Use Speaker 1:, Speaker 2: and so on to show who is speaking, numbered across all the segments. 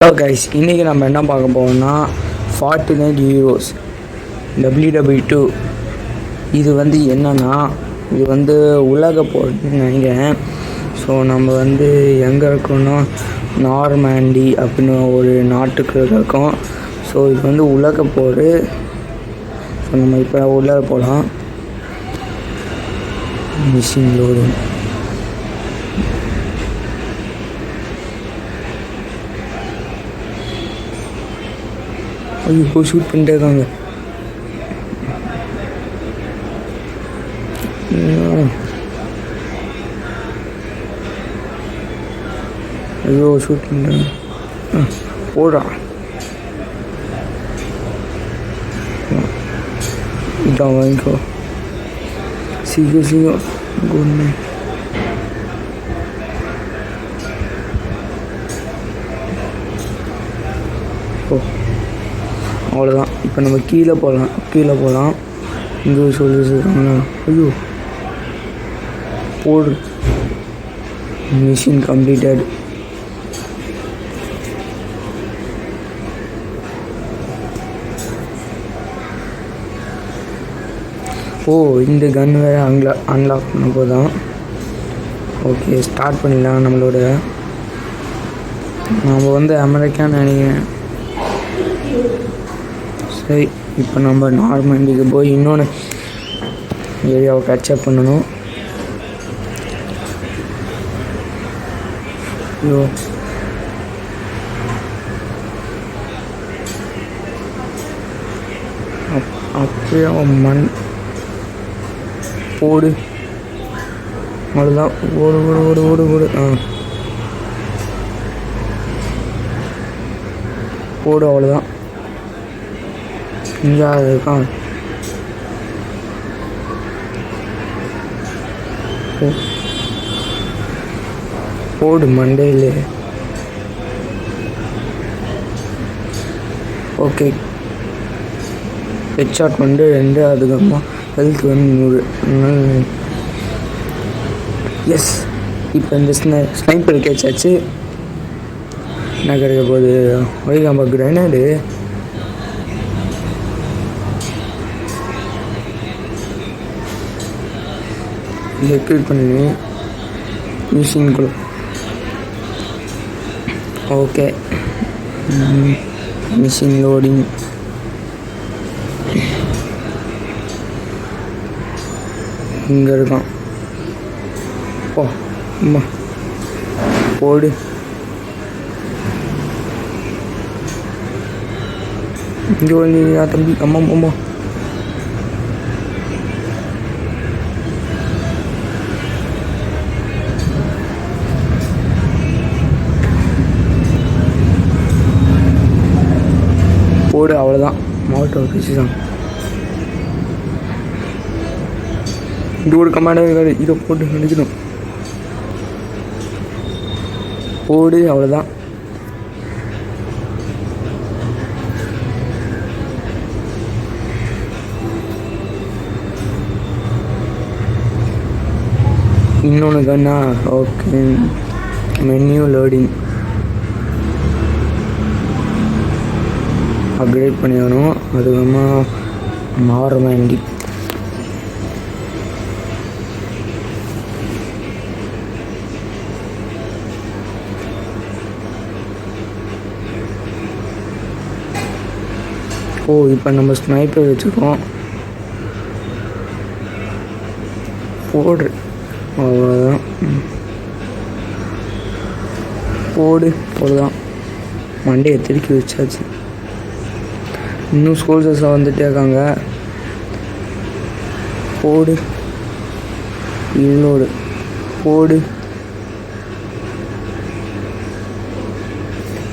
Speaker 1: Hello guys, இன்றைக்கி நம்ம என்ன பார்க்க போகிறோம்னா Fortnite Heroes WW2. இது என்னன்னா, இது உலக போட்டின்னு நினைக்கிறேன். ஸோ நம்ம எங்கே இருக்கோம்னா நார்மாண்டி அப்படின்னு ஒரு நாட்டுக்கு இருக்கோம். ஸோ இது உலக போர். ஸோ நம்ம இப்போ உள்ளே போகலாம். Machine loading. ஐயோ, ஷூட் பண்ணிட்டே இருக்காங்க. ஐயோ, ஷூட் பண்ணிட்டாங்க. போடா, இதான் வாங்கிக்கோ. சீக்கிரம் குட். ஓ, அவ்வளோதான். இப்போ நம்ம கீழே போகலாம். இங்கே சொல்லியிருக்காங்க. ஐயோ, போடு. Machine completed. ஓ, இந்த கன் வேறு அன்லாக் பண்ண போதான். ஓகே, ஸ்டார்ட் பண்ணிடலாம். நம்ம அமெரிக்கான்னு நினைக்கிறேன். சரி, இப்போ நம்ம நார்மண்டிக்கு போய் இன்னொன்று ஏரியாவை கேட்சப் பண்ணணும். ஐயோ, அப்படியே மண் போடு. அவ்வளோதான். ஓடு. போடு, அவ்வளோதான். இங்கே இருக்கான். போடு மண்டையில். Okay, headshot 2. அதுக்கப்புறமா ஹெல்த் 100. எஸ், இப்போ இந்த ஸ்னைப்பர் கேட்சாச்சு. என்ன கிடைக்க போகுது? வைகாம்பா கிரைனேடு. கிளிக் பண்ணி மிஷின்குள்ள. Okay, machine loading. இங்கே இருக்கான். ஓ அம்மா, போடு. இங்கே வந்து தம்பி. அம்மா. போடு, அவ்வளோதான். மாவட்ட பிசி தான். இது ஒரு கமாண்டாக இருக்காது. இதை போட்டு நினைக்கணும். போடு, அவ்வளோதான். இன்னொன்று கண்ணா. Okay, menu loading. அப்கிரேட் பண்ணிடணும். அதுக்கப்புறமா நார்மாண்டி. ஓ, இப்போ நம்ம ஸ்னைப்பர் வச்சுருக்கோம். போடு, அவ்வளோதான். போடுதான். மண்டையை திருக்கி வச்சாச்சு. இன்னும் சோல்ஜர்ஸாக வந்துட்டே இருக்காங்க. போடு, இன்னொரு போடு.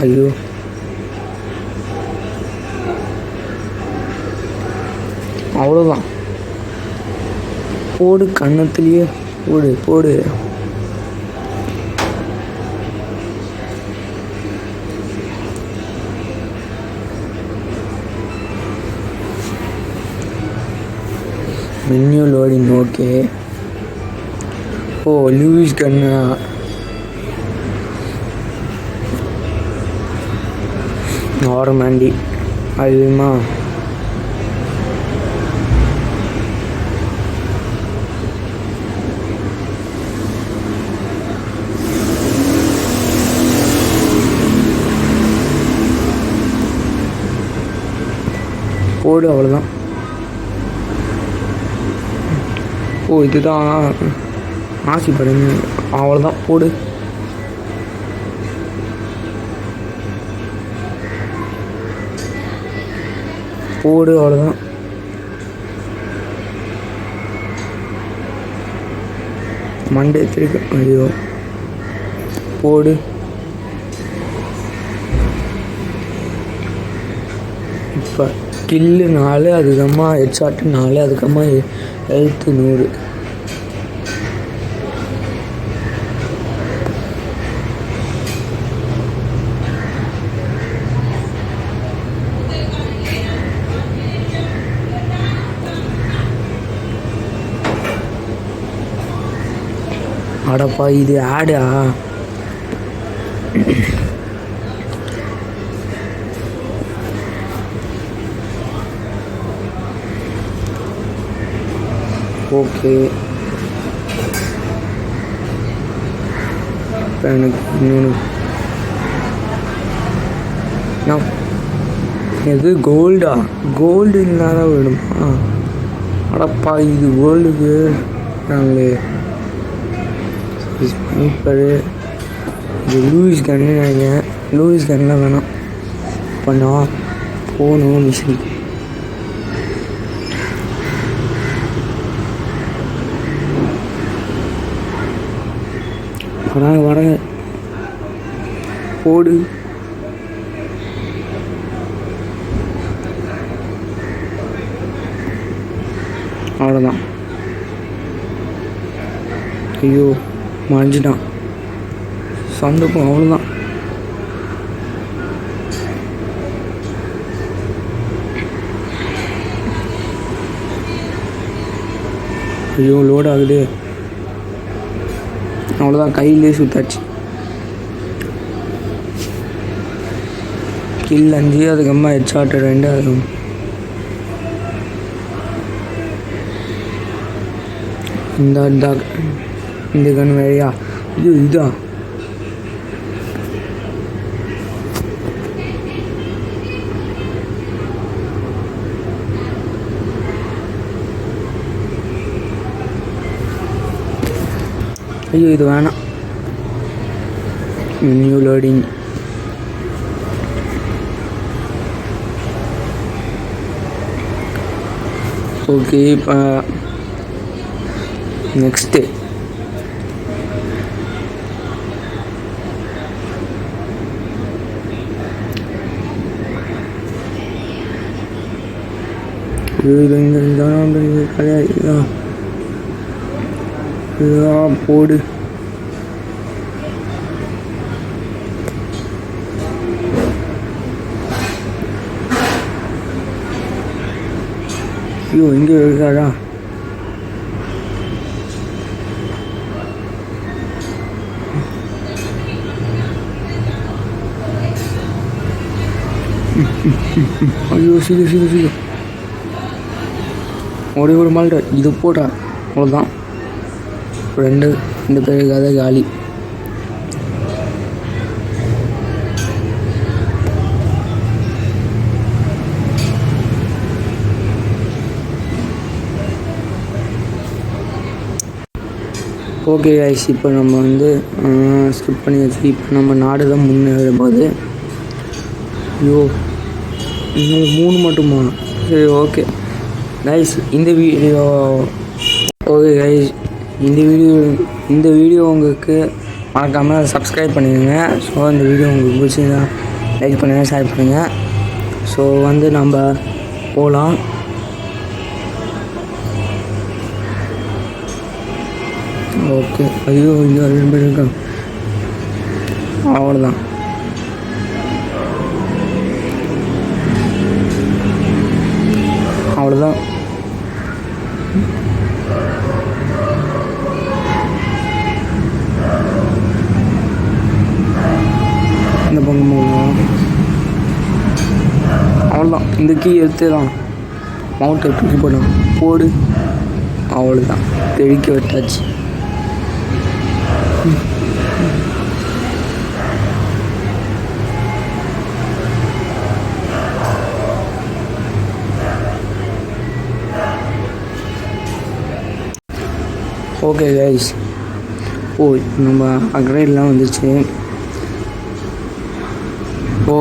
Speaker 1: ஐயோ, அவ்வளோதான். போடு, கன்னத்துலேயே போடு. Menu loading. ஓகே. ஓ, லூயிஸ் கன்னா. நார்மாண்டி அதுமா போடு, அவ்வளோதான். ஓ இதுதான் ஆசைப்படுங்க, அவ்வளோதான் போடு. போடு, அவ்வளோதான். மண்டே திருக்க, ஐயோ போடு. இப்போ கில்லு 4, அதுக்கம்மா ஹெட்ஷாட்டு 4, அதுக்கம்மா ஹெல்த்து 100. அடப்பா, இது ஆடா? ஓகே, இப்போ எனக்கு இன்னொன்று எது கோல்டா? கோல்டு இல்லாத வேணுமா? அடப்பா, இது கோல்டுக்கு நாங்களே ஸ்னைப்பரு. இது லூயிஸ் கன்னு நினைக்கிறேன். லூயிஸ் கன்லாம் வேணாம். இப்போ நான் போகணும் மிஷினுக்கு. வராங்க போடு. அவ்வளோதான். ஐயோ மறைஞ்சிட்டான் சந்தோக்கம், அவ்வளோதான். ஐயோ லோட் ஆகுது, அவ்வளோதான். கையிலே சுத்தாச்சு. Kill 5, அதுக்கம்மா headshot 2. அது இந்த கன் வேறையா? இதுதான். ஐயோ இது வேணாம். New loading. ஓகே, இப்போ நெக்ஸ்ட்டு போடு. ஐயோ இங்கே இருக்காடா? ஐயோ சீக்கிரம் ஒரே ஒரு மால்டா இது போட்டா, அவ்வளோதான். 2 பேருக்காக காலி. ஓகே கைஸ், இப்போ நம்ம வந்து ஸ்கிப் பண்ணி வச்சு இப்போ நம்ம நாடு தான் முன்னேறும் போது. ஐயோ இன்னும் 3 மட்டுமா? சரி ஓகே கைஸ், இந்த வீடியோ இந்த வீடியோ உங்களுக்கு மறக்காமல் சப்ஸ்கிரைப் பண்ணிடுங்க. ஸோ இந்த வீடியோ உங்களுக்கு பிடிச்சிருந்தா லைக் பண்ணுங்கள், ஷேர் பண்ணுங்கள். ஸோ வந்து நம்ம போகலாம். ஓகே. ஐயோ ஐயோ 2 பேர் இருக்காங்க, அவ்வளோதான். அவ்வளோதான். இந்த பக்கம் போகலாம். அவ்வளோதான். இந்த கீ எடுத்து தான் மவுண்டை தூக்கி போடணும். போடு. அவ்வளோதான், தெளிக்க விட்டாச்சு. ஓகே கைஸ், நம்ம அப்கிரேட்லாம் வந்துச்சு.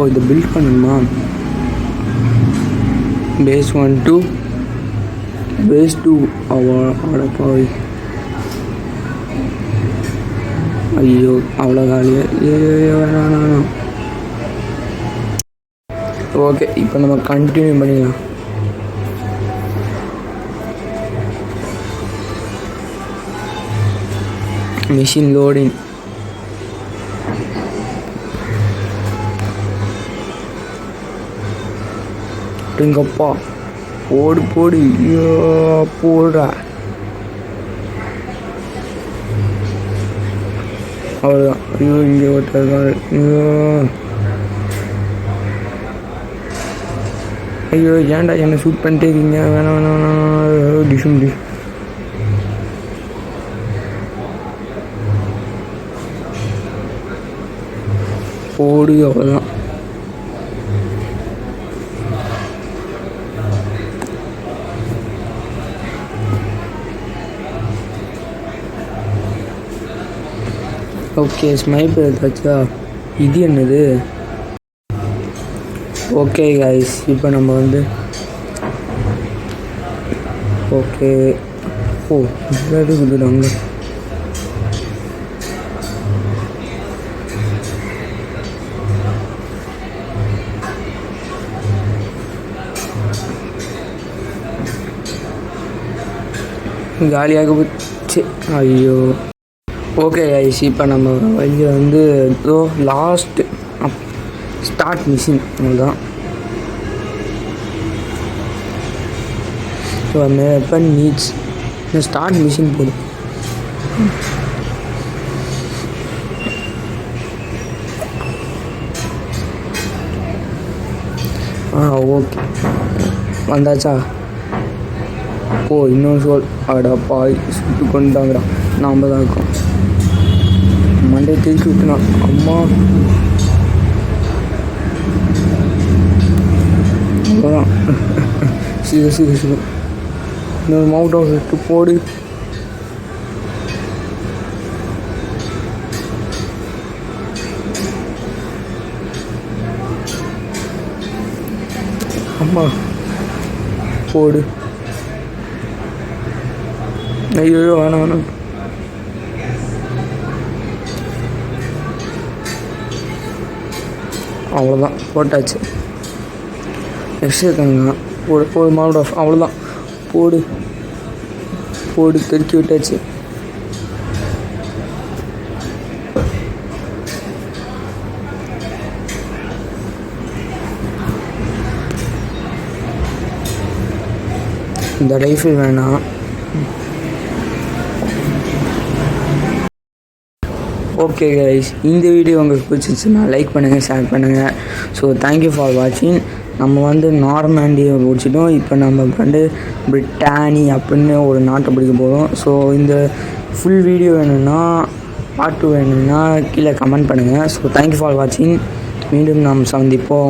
Speaker 1: இதை பில்ட் பண்ணணுமா? பேஸ் 1 to பேஸ் 2 அவ்வளோப்பாய். ஐயோ அவ்வளோ காலியாக. ஓகே, இப்போ நம்ம கண்டினியூ பண்ணிடலாம். Machine loading. எங்கப்பா போடு போடு. ஐயோ போடுறா. அவ்வளோதான். ஐயோ இங்கே ஒருத்தர். ஐயோ ஏன்டா என்னை ஷூட் பண்ணிட்டே இருக்கீங்க? வேணாம் வேணாம் வேணாம். டிஷும் டிஷ். போடு. அவ்வளோதான். ஓகே, ஸ்னைப்பர் எடுத்தாச்சா? இது என்னது? ஓகே கைஸ், இப்போ நம்ம வந்து ஓகே. இருக்குதுடாங்க. காலியாக போச்சு. ஐயோ. ஓகே கைஸ், இப்போ நம்ம வெளியே வந்து லாஸ்ட் ஸ்டார்ட் மிஷின். அவ்வளோதான். ஸோ வெப்பன் நீட்ஸ் இந்த ஸ்டார்ட் மிஷின் போடும். ஓகே, வந்தாச்சா? இன்னொரு சோல். அடப்பாய், சுட்டு கொண்டாங்கடா. நாம் தான் இருக்கோம். மண்டே திருப்பி விட்டுனா. அம்மா அவ்வளோதான். சீக்கிரம் இன்னொரு மவுண்ட் ஹவுஸ் விட்டு போடு. அம்மா போடு. ஐயோ வேணாம் வேணாம். அவ்வளோதான், போட்டாச்சு. நெக்ஸ்ட் இருக்காங்க. போடு மவுண்ட் ஆஃப். அவ்வளோதான். போடு போடு. தெருக்கி விட்டாச்சு. இந்த ரைஃபிள் வேணாம். ஓகே கைஸ், இந்த வீடியோ உங்களுக்கு பிடிச்சிருச்சுன்னா லைக் பண்ணுங்கள், ஷேர் பண்ணுங்கள். ஸோ தேங்க்யூ ஃபார் வாட்சிங். நம்ம வந்து நார்மேண்டியை முடிச்சிட்டோம். இப்போ நம்ம வந்து பிரிட்டானி அப்படின்னு ஒரு நாட்டை பிடிக்க போகிறோம். ஸோ இந்த ஃபுல் வீடியோ வேணும்னா, பார்ட் 2 வேணும்னா கீழே கமெண்ட் பண்ணுங்கள். ஸோ தேங்க்யூ ஃபார் வாட்சிங். மீண்டும் நாம் சந்திப்போம்.